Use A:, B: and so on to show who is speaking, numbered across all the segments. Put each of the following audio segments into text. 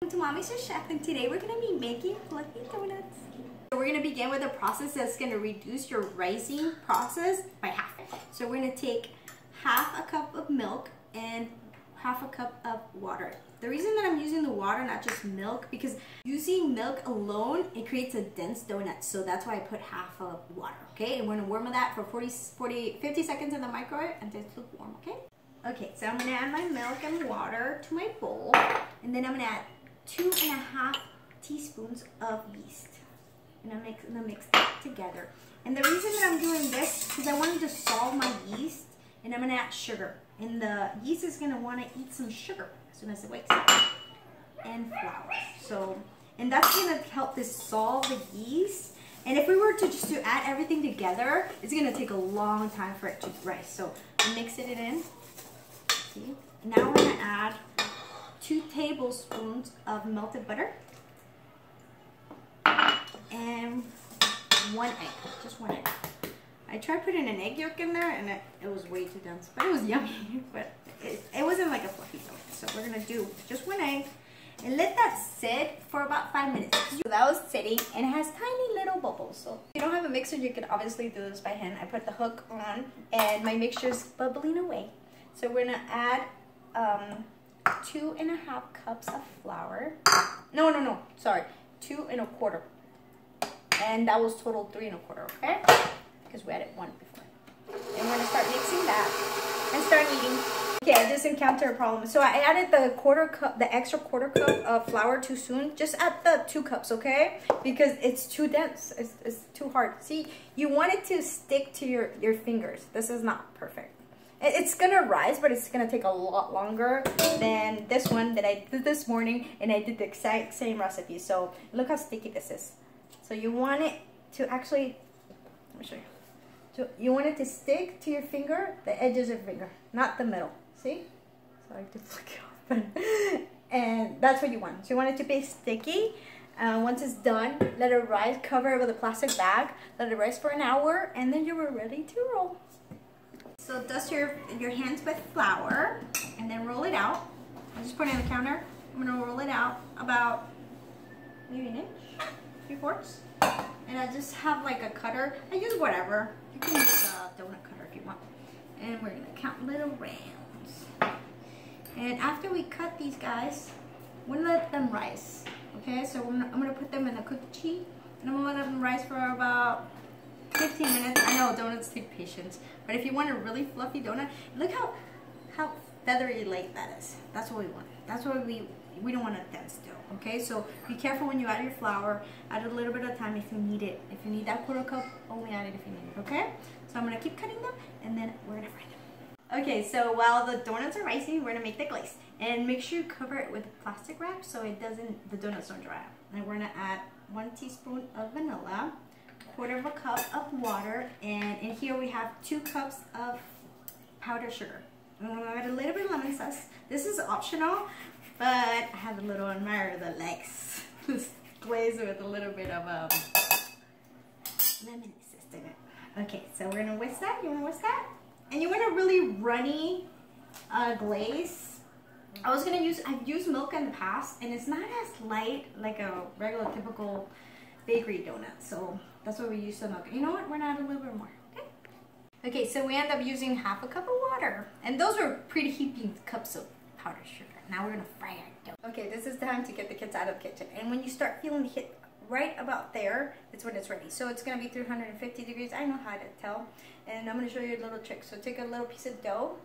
A: Welcome to Mommy's the Chef, and today we're going to be making fluffy donuts. So we're going to begin with a process that's going to reduce your rising process by half. So we're going to take half a cup of milk and half a cup of water. The reason that I'm using the water, not just milk, because using milk alone, it creates a dense donut. So that's why I put half of water, okay? And we're going to warm that for 50 seconds in the microwave until it's lukewarm, okay? Okay, so I'm going to add my milk and water to my bowl, and then I'm going to add 2.5 teaspoons of yeast. And I'm going to mix that together. And the reason that I'm doing this is I want to dissolve my yeast, and I'm going to add sugar. And the yeast is going to want to eat some sugar as soon as it wakes up. And flour. So, and that's going to help dissolve the yeast. And if we were to just add everything together, it's going to take a long time for it to rise. So mix it in. See? Now we're going to add 2 tablespoons of melted butter and 1 egg, just 1 egg. I tried putting an egg yolk in there and it was way too dense, but it was yummy, but it wasn't like a fluffy donut. So we're gonna do just 1 egg and let that sit for about 5 minutes. So that was sitting and it has tiny little bubbles. So if you don't have a mixer, you can obviously do this by hand. I put the hook on and my mixture's bubbling away. So we're gonna add 2.5 cups of flour. No, sorry, 2 1/4. And that was total 3 1/4, okay? Because we added 1 before. And we're gonna start mixing that and start kneading. Okay, I just encountered a problem. So I added the extra quarter cup of flour too soon. Just add the 2 cups, okay? Because it's too dense, it's too hard. See, you want it to stick to your fingers. This is not perfect. It's gonna rise, but it's gonna take a lot longer than this one that I did this morning, and I did the exact same recipe. So look how sticky this is. So you want it to actually, let me show you. So you want it to stick to your finger, the edges of your finger, not the middle. See? Sorry to flick it off. And that's what you want. So you want it to be sticky. Once it's done, let it rise, cover it with a plastic bag, let it rise for an hour, and then you are ready to roll. So dust your hands with flour and then roll it out. I just put it on the counter. I'm gonna roll it out about maybe 1 inch, 3/4. And I just have like a cutter. I use whatever. You can use a donut cutter if you want. And we're gonna count little rounds. And after we cut these guys, we're gonna let them rise. Okay, so I'm gonna put them in a cookie sheet and I'm gonna let them rise for about 15 minutes. I know donuts take patience, but if you want a really fluffy donut, look how feathery light that is. That's what we want. That's what we don't want a dense dough. Okay, so be careful when you add your flour. Add a little bit of time if you need it. If you need that quarter cup, only add it if you need it. Okay, so I'm gonna keep cutting them and then we're gonna fry them. Okay, so while the donuts are rising, we're gonna make the glaze, and make sure you cover it with plastic wrap so the donuts don't dry out. And we're gonna add 1 teaspoon of vanilla, 1/4 cup of water, and in here we have 2 cups of powdered sugar. I'm going to add a little bit of lemon zest. This is optional, but I have a little admirer that likes this glaze with a little bit of lemon zest in it. Okay, so we're going to whisk that. You want to whisk that? And you want a really runny glaze. I've used milk in the past, and it's not as light like a regular typical bakery donut, so that's why we use some milk. You know what? We're gonna add a little bit more. Okay. Okay, so we end up using half a cup of water, and those are pretty heaping cups of powdered sugar. Now we're gonna fry our dough. Okay, this is time to get the kids out of the kitchen, and when you start feeling the heat right about there, it's when it's ready. So it's gonna be 350 degrees. I know how to tell, and I'm gonna show you a little trick. So take a little piece of dough,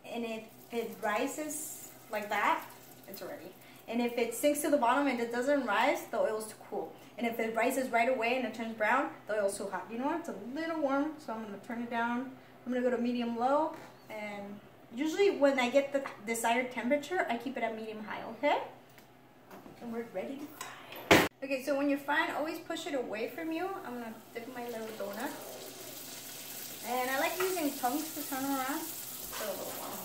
A: and if it rises like that, it's ready. And if it sinks to the bottom and it doesn't rise, the oil's too cool. And if it rises right away and it turns brown, the oil's too hot. You know what? It's a little warm, so I'm going to turn it down. I'm going to go to medium-low. And usually when I get the desired temperature, I keep it at medium-high, okay? And we're ready to fry. Okay, so when you're frying, always push it away from you. I'm going to dip my little donut. And I like using tongues to turn around. So a little warm.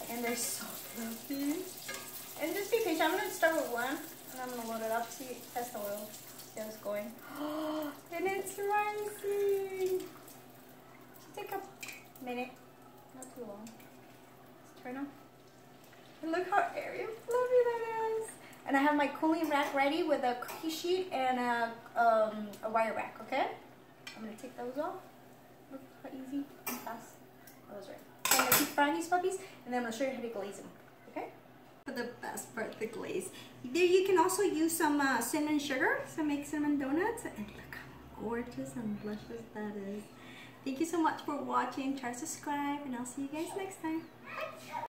A: And they're so fluffy. And just be patient. I'm going to start with 1, and I'm going to load it up, test the oil, see how it's going. And it's rising. Should take a minute, not too long. Let's turn on. And look how airy and fluffy that is. And I have my cooling rack ready with a cookie sheet and a wire rack, okay? I'm gonna take those off. Look how easy and fast those are. So I'm gonna keep frying these puppies, and then I'm gonna show you how to glaze them, okay? For the best part, the glaze. There you can also use some cinnamon sugar, so make cinnamon donuts, and look how gorgeous and delicious that is. Thank you so much for watching. Try to subscribe, and I'll see you guys next time. Bye.